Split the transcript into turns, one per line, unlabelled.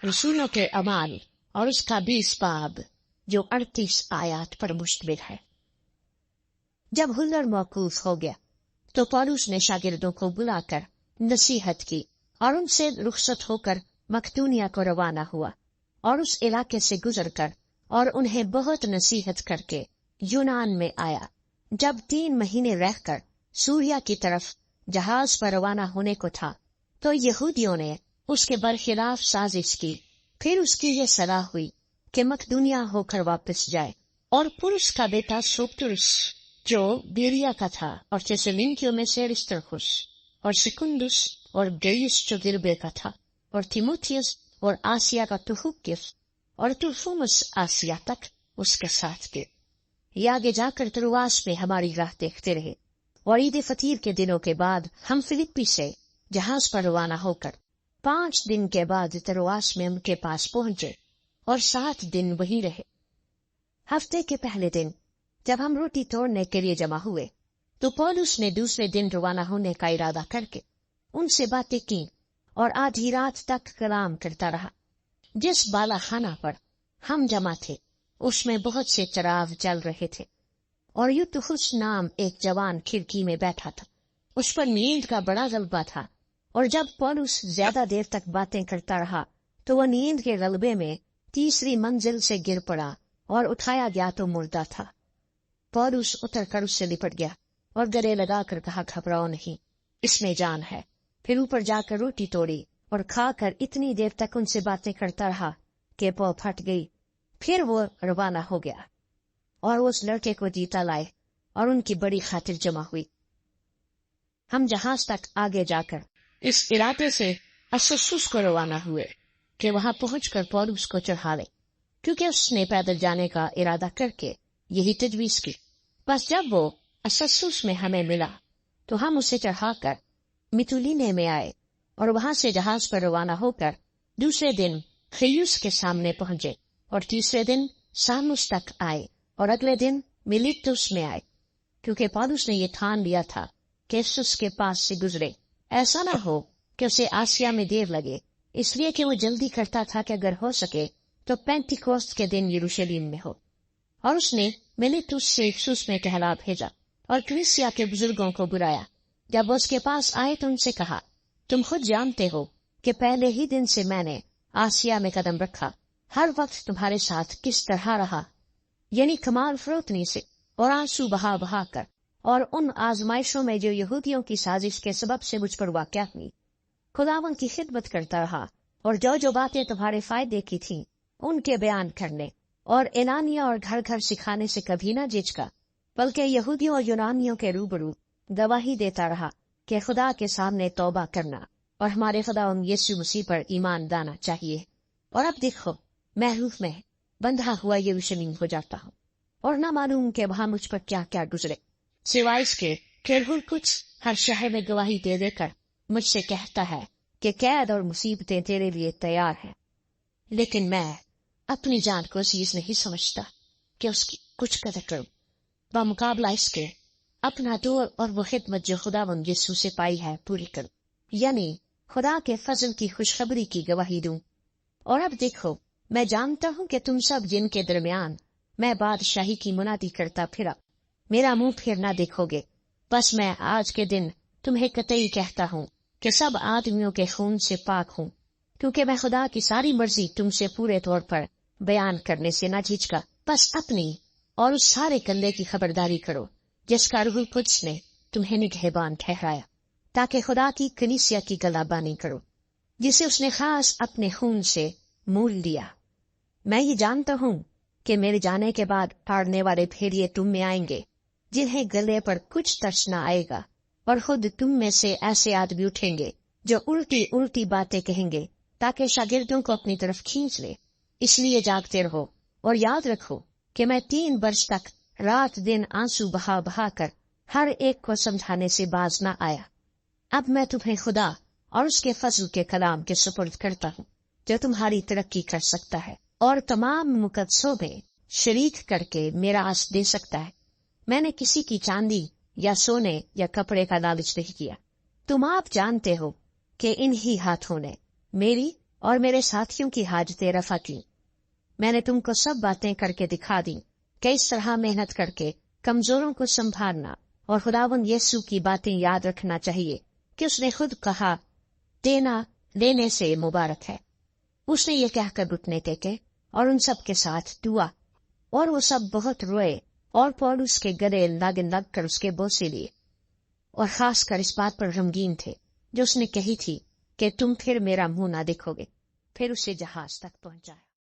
रसूलों के अमाल और उसका 20 बाब जो 38 आयत पर मुश्तमिल है। जब हुल्लड़ मौकूफ हो गया तो पौलुस ने शागिर्दों को बुलाकर नसीहत की और उनसे रुखसत होकर मकदूनिया को रवाना हुआ और उस इलाके से गुजरकर और उन्हें बहुत नसीहत करके यूनान में आया। जब 3 महीने रहकर सूरिया की तरफ जहाज पर रवाना होने को था तो यहूदियों ने उसके बरखिलाफ साजिश की। फिर उसकी ये सलाह हुई कि मकदूनिया होकर वापस जाए, और पुरुष का बेटा सोपत्रुस जो बिरिया का था और थेसलोनिकियों में से अरिस्तर्खुस और सिकुंदुस और गयुस जो दिरबे का था और तीमुथियुस और आसिया का तुहुकिस और तुफुमुस आसिया तक उसके साथ गए। ये आगे जाकर त्रोआस में हमारी राह देखते रहे और ईद फतीर के दिनों के बाद हम फिलिप्पी से जहाज पर रवाना होकर 5 दिन के बाद त्रोआस में उनके पास पहुंचे और 7 दिन वहीं रहे। हफ्ते के पहले दिन जब हम रोटी तोड़ने के लिए जमा हुए तो पौलुस ने दूसरे दिन रवाना होने का इरादा करके उनसे बातें की और आधी रात तक कलाम करता रहा। जिस बाला खाना पर हम जमा थे उसमें बहुत से चराग चल रहे थे और यूतुखुस नाम एक जवान खिड़की में बैठा था। उस पर नींद का बड़ा गलबा था और जब पौलुस ज्यादा देर तक बातें करता रहा तो वह नींद के गलबे में 3री मंजिल से गिर पड़ा और उठाया गया तो मुर्दा था। पौलुस उतरकर उससे लिपट गया और गले लगाकर कहा, घबराओ नहीं, इसमें जान है। फिर ऊपर जाकर रोटी तोड़ी और खाकर इतनी देर तक उनसे बातें करता रहा कि पौ फट गई। फिर वो रवाना हो गया और उस लड़के को जीता लाए और उनकी बड़ी खातिर जमा हुई। हम जहाज तक आगे जाकर इस इरादे से अस्सुस को रवाना हुए कि वहां पहुंचकर पौलुस को चढ़ा ले, क्योंकि उसने पैदल जाने का इरादा करके यही तजवीज की। बस जब वो अस्सुस में हमें मिला तो हम उसे चढ़ाकर मितुलिने में आए और वहां से जहाज पर रवाना होकर दूसरे दिन खियुस के सामने पहुंचे और तीसरे दिन सामुस तक आए और अगले दिन मिलितुस में आए, क्योंकि पौलुस ने ये ठान लिया था कि इस्सुस के पास से गुजरे, ऐसा न हो कि उसे आसिया में देर लगे, इसलिए कि वो जल्दी करता था कि अगर हो सके तो पेंटिकोस्त के दिन यरूशलेम में हो। और उसने मिलितुस से इस्सुस में कहला भेजा और कलीसिया के बुजुर्गों को बुलाया। जब वो उसके पास आए तो उनसे कहा, तुम खुद जानते हो कि पहले ही दिन से मैंने आसिया में कदम रखा, हर वक्त तुम्हारे साथ किस तरह रहा, यानी कमाल फरोतनी से और आंसू बहा बहा कर, और उन आजमाइशों में जो यहूदियों की साजिश के सबब से मुझ पर वाक़या हुई, खुदावन की खिदमत करता रहा और जो जो बातें तुम्हारे फायदे की थीं उनके बयान करने और एलानिया और घर घर सिखाने से कभी न झिझका, बल्कि यहूदियों और यूनानियों के रूबरू गवाही देता रहा कि खुदा के सामने तौबा करना और हमारे खुदा यीशु मसीह पर ईमान लाना चाहिए। और अब देखो, मैं रूह में बंधा हुआ यरूशलेम हो जाता हूँ और न मालूम कि वहां मुझ पर क्या क्या गुजरे, सिवाय इसके कि कुछ हर शहर में गवाही दे देकर मुझसे कहता है कि कैद और मुसीबतें तेरे लिए तैयार हैं। लेकिन मैं अपनी जान को अजीज नहीं समझता कि उसकी कुछ कदर करूं, बामुकाबला इसके अपना दौर और वो खिदमत जो खुदावंद यीशु से पाई है पूरी करूं, यानी खुदा के फजल की खुशखबरी की गवाही दूं। और अब देखो, मैं जानता हूं कि तुम सब जिनके दरमियान मैं बादशाही की मुनादी करता फिरा मेरा मुंह फिर ना देखोगे, बस मैं आज के दिन तुम्हें कतई कहता हूं कि सब आदमियों के खून से पाक हूं, क्योंकि मैं खुदा की सारी मर्जी तुमसे पूरे तौर पर बयान करने से न झिझका। बस अपनी और उस सारे कंधे की खबरदारी करो जिसका रूह कुद्स ने तुम्हें निगहबान ठहराया, ताकि खुदा की कलीसिया की गलाबानी करो जिसे उसने खास अपने खून से मूल लिया। मैं ये जानता हूं कि मेरे जाने के बाद फाड़ने वाले भेड़िए तुम में आएंगे जिन्हें गले पर कुछ तरस न आएगा, और खुद तुम में से ऐसे आदमी उठेंगे जो उल्टी उल्टी बातें कहेंगे ताकि शागिर्दों को अपनी तरफ खींच ले। इसलिए जागते रहो और याद रखो कि मैं 3 वर्ष तक रात दिन आंसू बहा बहा कर हर एक को समझाने से बाज न आया। अब मैं तुम्हें खुदा और उसके फजल के कलाम के सुपुर्द करता हूँ जो तुम्हारी तरक्की कर सकता है और तमाम मुकद्दसों में शरीक करके मिरास दे सकता है। मैंने किसी की चांदी या सोने या कपड़े का लालच नहीं किया। तुम आप जानते हो कि इन्हीं हाथों ने मेरी اور میرے ساتھیوں کی حاجتیں رفع کی۔ میں نے تم کو سب باتیں کر کے دکھا دی کہ اس طرح محنت کر کے کمزوروں کو سنبھالنا اور خداوند یسوع کی باتیں یاد رکھنا چاہیے کہ اس نے خود کہا دینا لینے سے مبارک ہے۔ اس نے یہ کہہ کر گھٹنے ٹیکے اور ان سب کے ساتھ دعا، اور وہ سب بہت روئے اور پولس کے گلے لگ کر اس کے بوسے لیے، اور خاص کر اس بات پر غمگین تھے جو اس نے کہی تھی کہ تم پھر میرا منہ نہ دیکھو گے۔ پھر اسے جہاز تک پہنچایا۔